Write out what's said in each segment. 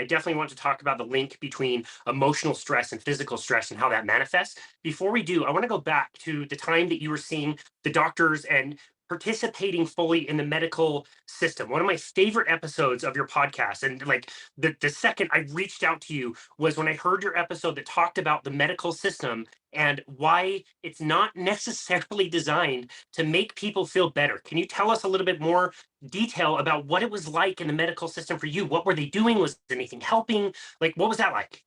I definitely want to talk about the link between emotional stress and physical stress and how that manifests. Before we do, I want to go back to the time that you were seeing the doctors and participating fully in the medical system. One of my favorite episodes of your podcast, and like the second I reached out to you was when I heard your episode that talked about the medical system and why it's not necessarily designed to make people feel better. Can you tell us a little bit more detail about what it was like in the medical system for you? What were they doing? Was anything helping? Like, what was that like?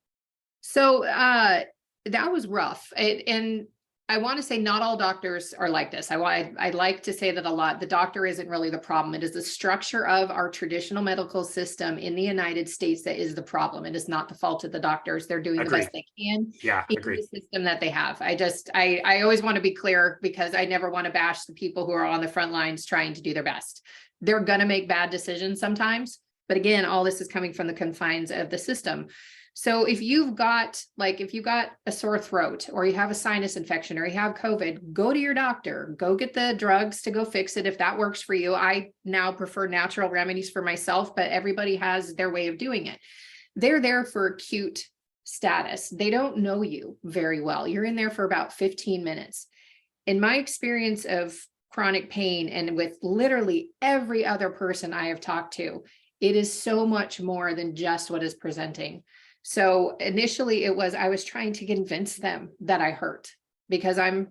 So that was rough. And I want to say not all doctors are like this. I like to say that a lot. The doctor isn't really the problem. It is the structure of our traditional medical system in the United States that is the problem. It is not the fault of the doctors. They're doing the Agree. best they can Yeah, in the agree. system that they have. I always want to be clear because I never want to bash the people who are on the front lines trying to do their best. They're going to make bad decisions sometimes. But again, all this is coming from the confines of the system. So if you've got a sore throat or you have a sinus infection or you have COVID, go to your doctor, go get the drugs to go fix it if that works for you. I now prefer natural remedies for myself, but everybody has their way of doing it. They're there for acute status. They don't know you very well. You're in there for about 15 minutes. In my experience of chronic pain and with literally every other person I have talked to, it is so much more than just what is presenting. So initially I was trying to convince them that I hurt because I'm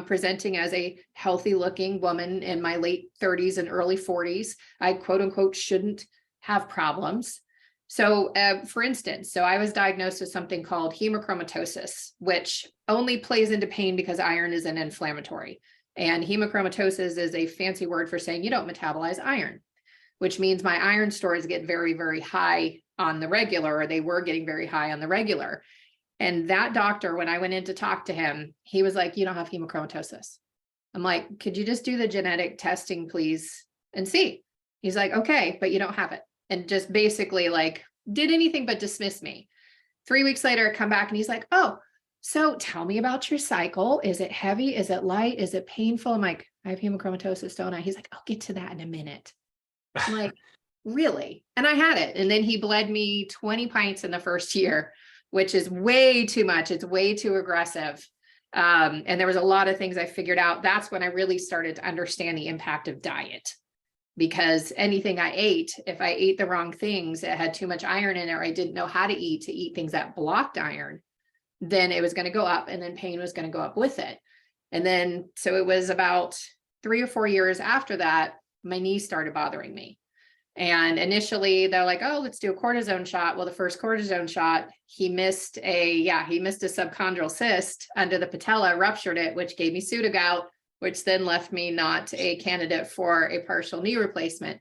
presenting as a healthy looking woman in my late 30s and early 40s. I quote unquote shouldn't have problems. So for instance, I was diagnosed with something called hemochromatosis, which only plays into pain because iron is an inflammatory. And hemochromatosis is a fancy word for saying you don't metabolize iron, which means my iron stores get very, very high on the regular, or they were getting very high on the regular. And that doctor, when I went in to talk to him, he was like, you don't have hemochromatosis. I'm like, could you just do the genetic testing, please, and see? He's like, okay, but you don't have it. And just basically like did anything but dismiss me. 3 weeks later, I come back and he's like, oh, so tell me about your cycle. Is it heavy? Is it light? Is it painful? I'm like, I have hemochromatosis, don't I? He's like, I'll get to that in a minute. I'm like, really? And I had it. And then he bled me 20 pints in the first year, which is way too much. It's way too aggressive. And there was a lot of things I figured out. That's when I really started to understand the impact of diet. Because anything I ate, if I ate the wrong things, it had too much iron in it, or I didn't know how to eat things that blocked iron, then it was going to go up and then pain was going to go up with it. And then, so it was about 3 or 4 years after that, my knees started bothering me. And initially they're like, oh, let's do a cortisone shot. Well, the first cortisone shot, he missed a subchondral cyst under the patella, ruptured it, which gave me pseudogout, which then left me not a candidate for a partial knee replacement.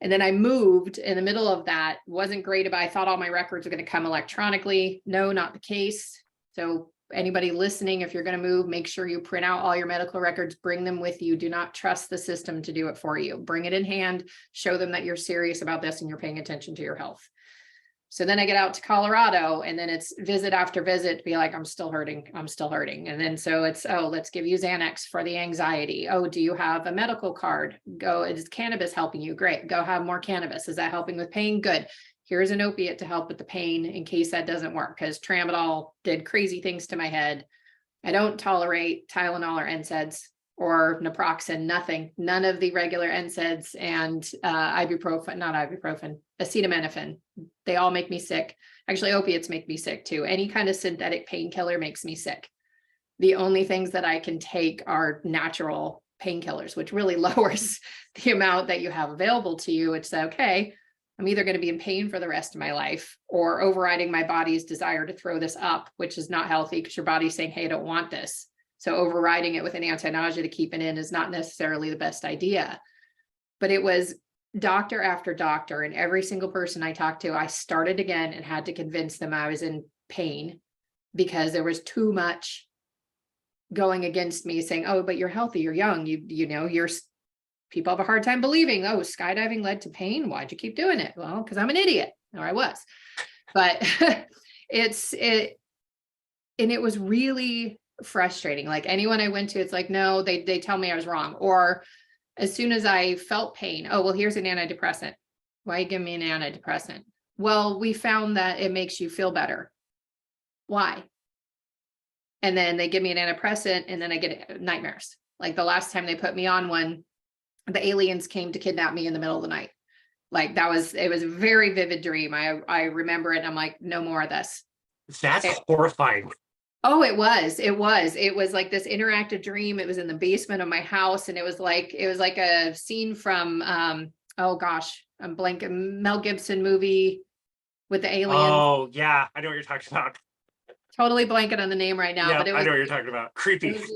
And then I moved in the middle of that. Wasn't great about, I thought all my records were going to come electronically. No, not the case. So anybody listening, if you're going to move, make sure you print out all your medical records, bring them with you. Do not trust the system to do it for you. Bring it in hand, show them that you're serious about this and you're paying attention to your health. So then I get out to Colorado and then it's visit after visit to be like, I'm still hurting. I'm still hurting. And then so it's, oh, let's give you Xanax for the anxiety. Oh, do you have a medical card? Go, is cannabis helping you? Great. Go have more cannabis. Is that helping with pain? Good. Here's an opiate to help with the pain in case that doesn't work, because tramadol did crazy things to my head. I don't tolerate Tylenol or NSAIDs or naproxen, nothing, none of the regular NSAIDs and acetaminophen. They all make me sick. Actually, opiates make me sick too. Any kind of synthetic painkiller makes me sick. The only things that I can take are natural painkillers, which really lowers the amount that you have available to you. It's okay. I'm either going to be in pain for the rest of my life or overriding my body's desire to throw this up, which is not healthy because your body's saying, hey, I don't want this. So overriding it with an anti-nausea to keep it in is not necessarily the best idea. But it was doctor after doctor, and every single person I talked to, I started again and had to convince them I was in pain because there was too much going against me saying, oh, but you're healthy, you're young, you're people have a hard time believing, oh, skydiving led to pain. Why'd you keep doing it? Well, because I'm an idiot, or I was. But it was really frustrating. Like anyone I went to, it's like, no, they tell me I was wrong. Or as soon as I felt pain, oh, well, here's an antidepressant. Why you give me an antidepressant? Well, we found that it makes you feel better. Why? And then they give me an antidepressant and then I get nightmares. Like the last time they put me on one, the aliens came to kidnap me in the middle of the night. Like it was a very vivid dream. I remember it and I'm like, no more of this. That's It, horrifying. oh, it was like this interactive dream. It was in the basement of my house. And it was like a scene from, oh gosh, I'm blanking, Mel Gibson movie with the aliens. Oh yeah, I know what you're talking about. Totally blanking on the name right now, but Yep, I know what you're talking about. it Creepy. was,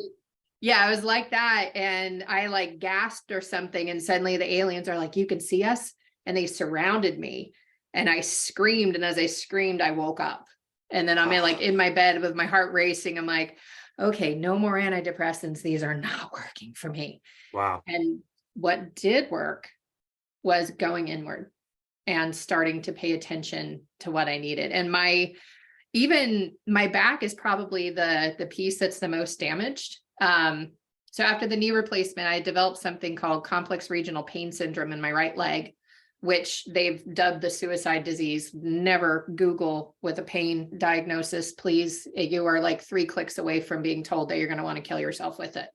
yeah, it was like that. And I like gasped or something. And suddenly the aliens are like, you can see us. And they surrounded me and I screamed. And as I screamed, I woke up. And then I'm in my bed with my heart racing. I'm like, okay, no more antidepressants. These are not working for me. Wow. And what did work was going inward and starting to pay attention to what I needed. And even my back is probably the piece that's the most damaged. So after the knee replacement, I developed something called complex regional pain syndrome in my right leg, which they've dubbed the suicide disease. Never Google with a pain diagnosis, please. You are like 3 clicks away from being told that you're going to want to kill yourself with it.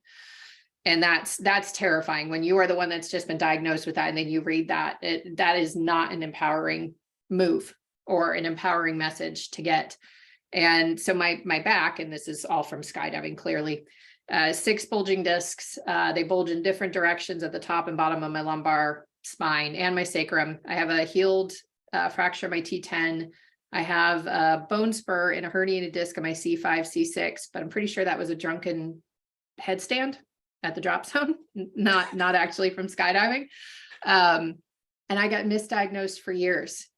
And that's terrifying when you are the one that's just been diagnosed with that. And then you read that, that is not an empowering move or an empowering message to get. And so my back, and this is all from skydiving, clearly, 6 bulging discs. They bulge in different directions at the top and bottom of my lumbar spine and my sacrum. I have a healed fracture of my T10. I have a bone spur and a herniated disc in my C5, C6, but I'm pretty sure that was a drunken headstand at the drop zone, not actually from skydiving. And I got misdiagnosed for years.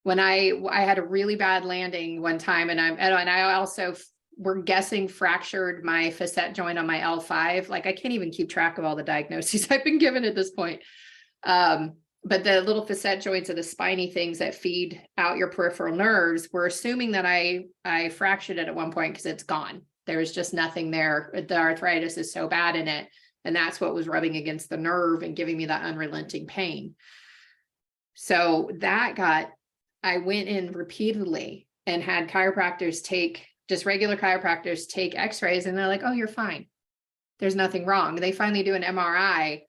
When I had a really bad landing one time, and I also were guessing fractured my facet joint on my L5. Like I can't even keep track of all the diagnoses I've been given at this point. But the little facet joints are the spiny things that feed out your peripheral nerves. We're assuming that I fractured it at one point because it's gone. There was just nothing there. The arthritis is so bad in it. And that's what was rubbing against the nerve and giving me that unrelenting pain. So I went in repeatedly and had chiropractors just regular chiropractors take x-rays, and they're like, oh, you're fine. There's nothing wrong. They finally do an MRI,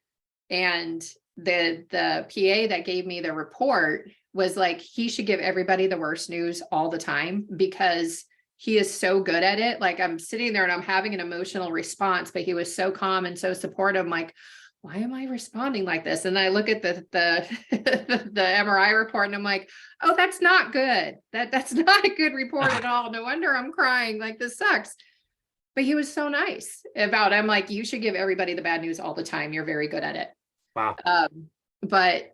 and the PA that gave me the report was like, he should give everybody the worst news all the time because he is so good at it. Like I'm sitting there and I'm having an emotional response, but he was so calm and so supportive. I'm like, why am I responding like this? And I look at the the MRI report and I'm like, oh, that's not good. That's not a good report at all. No wonder I'm crying. Like this sucks. But he was so nice about it. I'm like, you should give everybody the bad news all the time. You're very good at it. Wow. But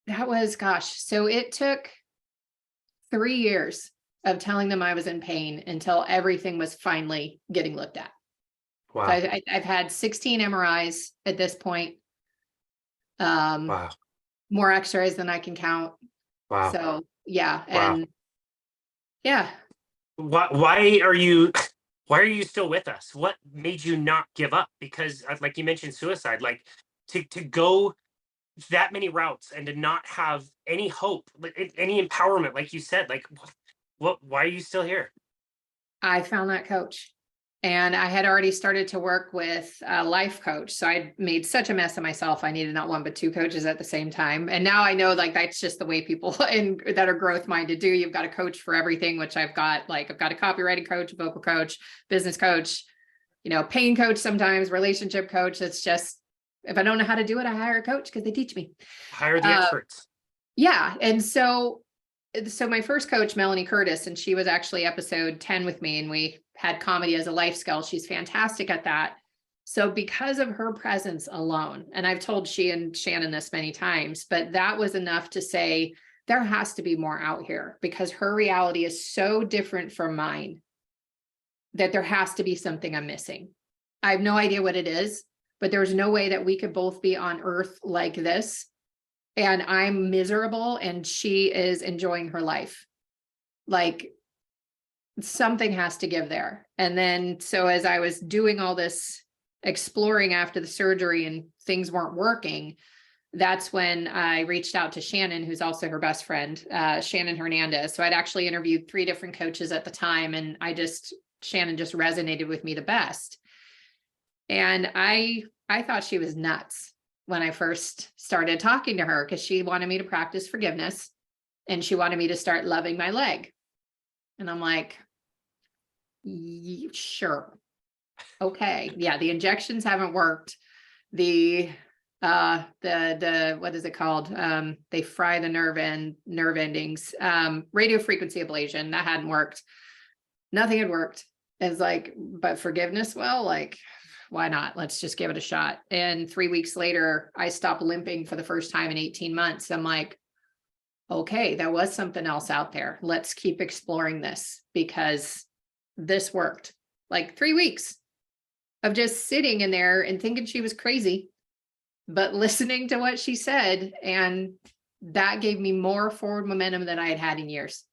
that was, gosh, so it took 3 years of telling them I was in pain until everything was finally getting looked at. Wow. So I've had 16 MRIs at this point. Wow. More x-rays than I can count. Wow. So yeah. Wow. And yeah. Why are you still with us? What made you not give up? Because like you mentioned suicide, like to go that many routes and to not have any hope, any empowerment, like you said, like why are you still here? I found that coach. And I had already started to work with a life coach. So I made such a mess of myself. I needed not 1, but 2 coaches at the same time. And now I know like that's just the way people that are growth minded do. You've got a coach for everything, which I've got a copywriting coach, a vocal coach, business coach, pain coach, sometimes relationship coach. It's just, if I don't know how to do it, I hire a coach because they teach me. Hire the experts. Yeah. And so my first coach, Melanie Curtis, and she was actually episode 10 with me, and we had comedy as a life skill. She's fantastic at that. So because of her presence alone, and I've told she and Shannon this many times, but that was enough to say there has to be more out here because her reality is so different from mine that there has to be something I'm missing. I have no idea what it is, but there's no way that we could both be on earth like this and I'm miserable and she is enjoying her life. Like something has to give there. And then, so as I was doing all this exploring after the surgery and things weren't working, that's when I reached out to Shannon, who's also her best friend, Shannon Hernandez. So I'd actually interviewed 3 different coaches at the time, and Shannon just resonated with me the best. And I thought she was nuts when I first started talking to her, because she wanted me to practice forgiveness and she wanted me to start loving my leg. And I'm like, sure. Okay. Yeah. The injections haven't worked. The what is it called? They fry the nerve endings, radio frequency ablation, that hadn't worked. Nothing had worked. It's like, but forgiveness, well, like, why not? Let's just give it a shot. And 3 weeks later, I stopped limping for the first time in 18 months. I'm like, okay, there was something else out there. Let's keep exploring this, because this worked. Like 3 weeks of just sitting in there and thinking she was crazy, but listening to what she said. And that gave me more forward momentum than I had had in years.